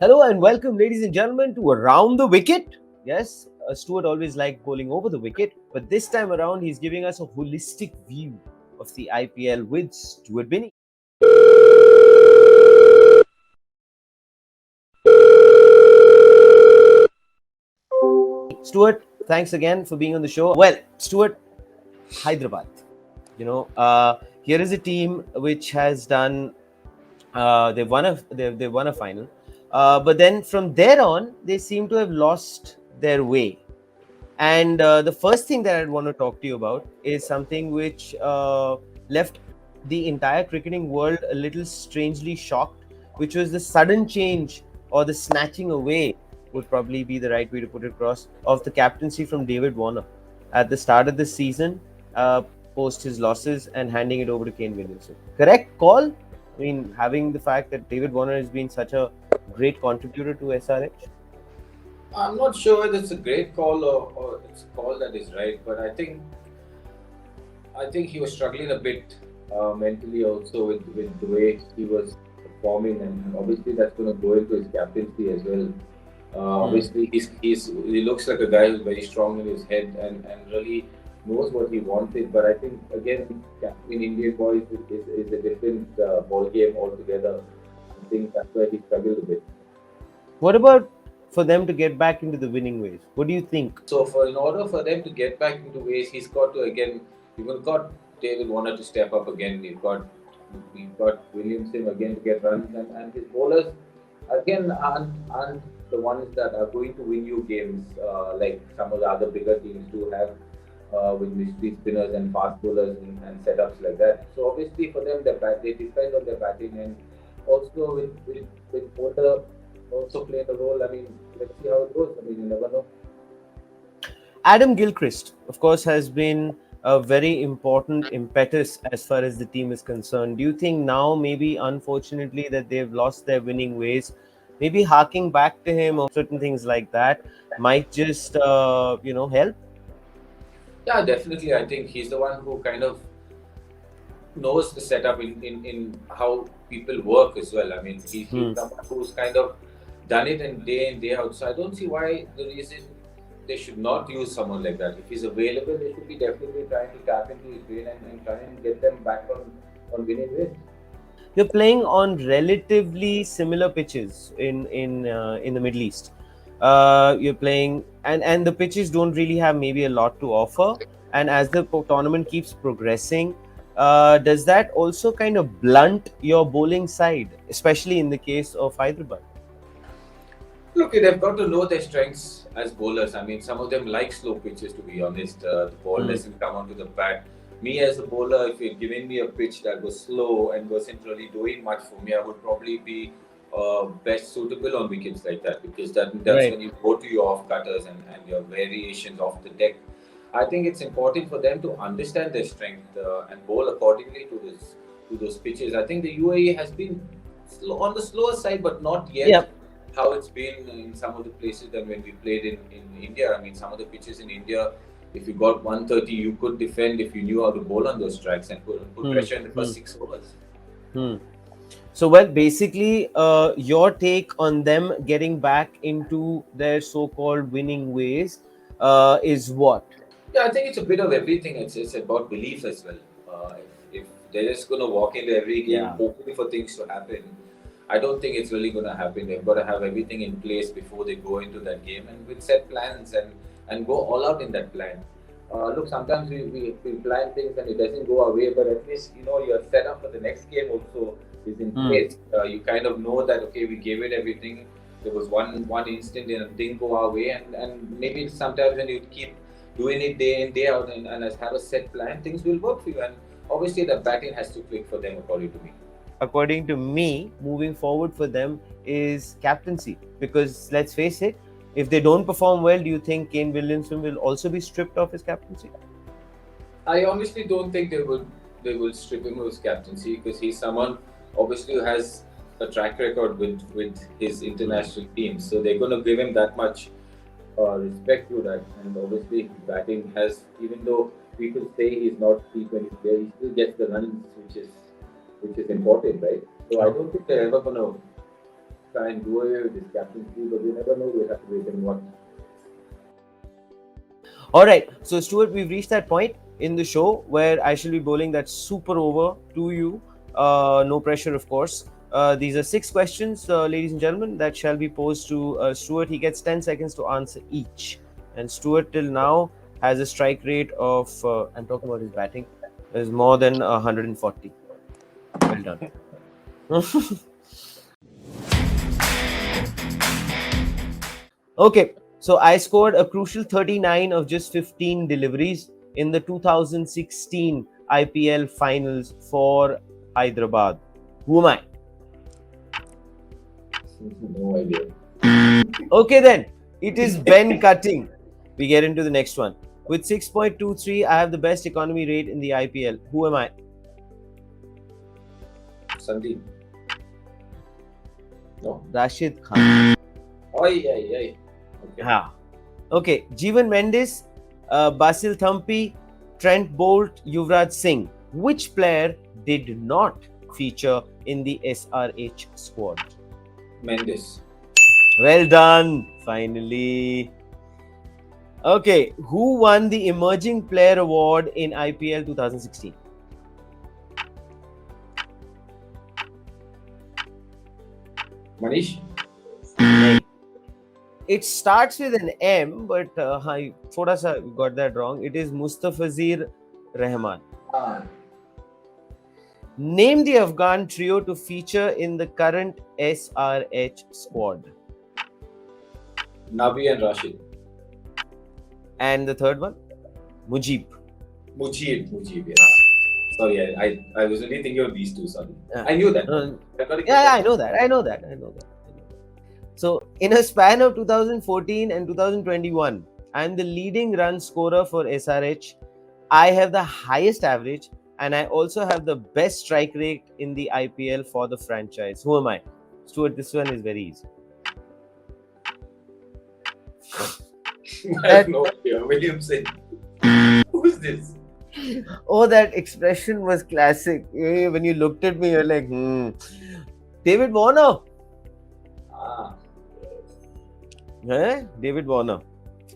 Hello and welcome, ladies and gentlemen, to Around the Wicket. Yes, Stuart always liked bowling over the wicket, but this time around he's giving us a holistic view of the IPL with Stuart Binny. Stuart, thanks again for being on the show. Well, Stuart, Hyderabad. Here is a team which has done. They've won a final, but then from there on they seem to have lost their way. And the first thing that I'd want to talk to you about is something which left the entire cricketing world a little strangely shocked, which was the sudden change or the snatching away, would probably be the right way to put it across, of the captaincy from David Warner at the start of the season, uh, post his losses, and handing it over to Kane Williamson. Correct call? I mean, having the fact that David Warner has been such a great contributor to SRH. I'm not sure whether it's a great call or it's a call that is right, but I think he was struggling a bit mentally also with the way he was performing, and obviously that's going to go into his captaincy as well. Obviously, he looks like a guy who's very strong in his head and really knows what he wanted. But I think again, captain Indian boys is a different ball game altogether. I think that's where he struggled a bit. What about for them to get back into the winning ways? What do you think? So in order for them to get back into ways, he's got to again. You've got David Warner to step up again. We've got Williamson again to get runs, and his bowlers again aren't the ones that are going to win you games like some of the other bigger teams do have with mystery spinners and fast bowlers and setups like that. So obviously for them, they depend on their batting, and also with bowler also playing a role. I mean, let's see how it goes. I mean, you never know. Adam Gilchrist, of course, has been a very important impetus as far as the team is concerned. Do you think now, maybe unfortunately, that they've lost their winning ways, maybe harking back to him or certain things like that might just, help? Yeah, definitely. I think he's the one who kind of knows the setup in how people work as well. I mean, he's Hmm. someone who's kind of done it and day in, day out. So I don't see why the reason they should not use someone like that. If he's available, they should be definitely trying to tap into his brain and try and get them back on winning ways. You're playing on relatively similar pitches in the Middle East. You're playing, and the pitches don't really have maybe a lot to offer. And as the tournament keeps progressing, does that also kind of blunt your bowling side, especially in the case of Hyderabad? Look, they've got to know their strengths as bowlers. I mean, some of them like slow pitches, to be honest. The ball Hmm. doesn't come onto the bat. Me as a bowler, if you're giving me a pitch that was slow and wasn't really doing much for me, I would probably be best suitable on wickets like that, because that's Right. when you go to your off cutters and your variations off the deck. I think it's important for them to understand their strength and bowl accordingly to those pitches. I think the UAE has been on the slower side, but not yet Yep. how it's been in some of the places than when we played in India. I mean, some of the pitches in India, if you got 130, you could defend if you knew how to bowl on those tracks and put Hmm. pressure in the Hmm. first 6 overs. Hmm. So, well, basically, your take on them getting back into their so-called winning ways is what? Yeah, I think it's a bit of everything. It's about belief as well. If they're just going to walk into every game Yeah. hoping for things to happen, I don't think it's really going to happen. They've got to have everything in place before they go into that game and with set plans and go all out in that plan. Look, sometimes we plan things and it doesn't go our way, but at least you know your setup for the next game also is in Hmm. place. You kind of know that okay, we gave it everything. There was one instant and it didn't go our way, and maybe sometimes when you keep doing it day in day out and have a set plan, things will work for you. And obviously, the batting has to click for them, according to me. According to me, moving forward for them is captaincy. Because let's face it, if they don't perform well, do you think Kane Williamson will also be stripped of his captaincy? I honestly don't think they will strip him of his captaincy because he's someone obviously who has a track record with his Hmm. international teams. So they're going to give him that much respect to that. And obviously, batting has, even though people say he's not T20 player, he still gets the runs, which is important, right? So I True. don't think they're ever going to try and do away with his captaincy, but you never know. We'll have to wait and watch. All right. So, Stuart, we've reached that point in the show where I shall be bowling that super over to you. No pressure, of course. These are 6 questions, ladies and gentlemen, that shall be posed to Stuart. He gets 10 seconds to answer each. And Stuart, till now, has a strike rate of, I'm talking about his batting, is more than 140. Well done. Okay, so I scored a crucial 39 of just 15 deliveries in the 2016 IPL finals for Hyderabad. Who am I? No idea. Okay, then it is Ben Cutting. We get into the next one. With 6.23, I have the best economy rate in the IPL. Who am I? Sandeep. No. Rashid Khan. Oi. Okay. Ha. Okay, Jeevan Mendes, Basil Thampi, Trent Bolt, Yuvraj Singh. Which player did not feature in the SRH squad? Mendes. Well done, finally. Okay, who won the Emerging Player Award in IPL 2016? Manish. It starts with an M, but I thoda sa got that wrong. It is Mustafizur Rahman. Ah. Name the Afghan trio to feature in the current SRH squad. Nabi and Rashid. And the third one? Mujib. Mujib, yes. Sorry, I was only thinking of these two, sorry. I knew that. Yeah, I know that. So, in a span of 2014 and 2021, I am the leading run scorer for SRH. I have the highest average and I also have the best strike rate in the IPL for the franchise. Who am I? Stuart, this one is very easy. I have no idea. Williamson. Who's this? Oh, that expression was classic. When you looked at me, you're like, David Warner. Ah. David Warner.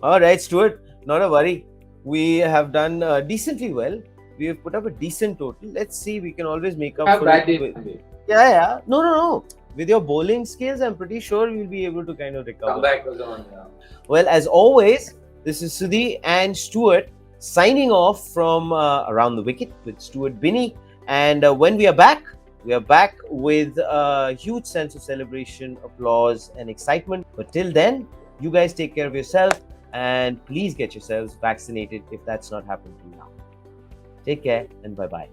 All right, Stuart, not a worry. We have done decently well. We have put up a decent total. Let's see, we can always make up for it. Yeah. No. With your bowling skills, I'm pretty sure we'll be able to kind of recover. Comeback was on. Yeah. Well, as always, this is Sudhi and Stuart signing off from Around the Wicket with Stuart Binny. And when we are back with a huge sense of celebration, applause, and excitement. But till then, you guys take care of yourself and please get yourselves vaccinated if that's not happened to you now. Take care and bye-bye.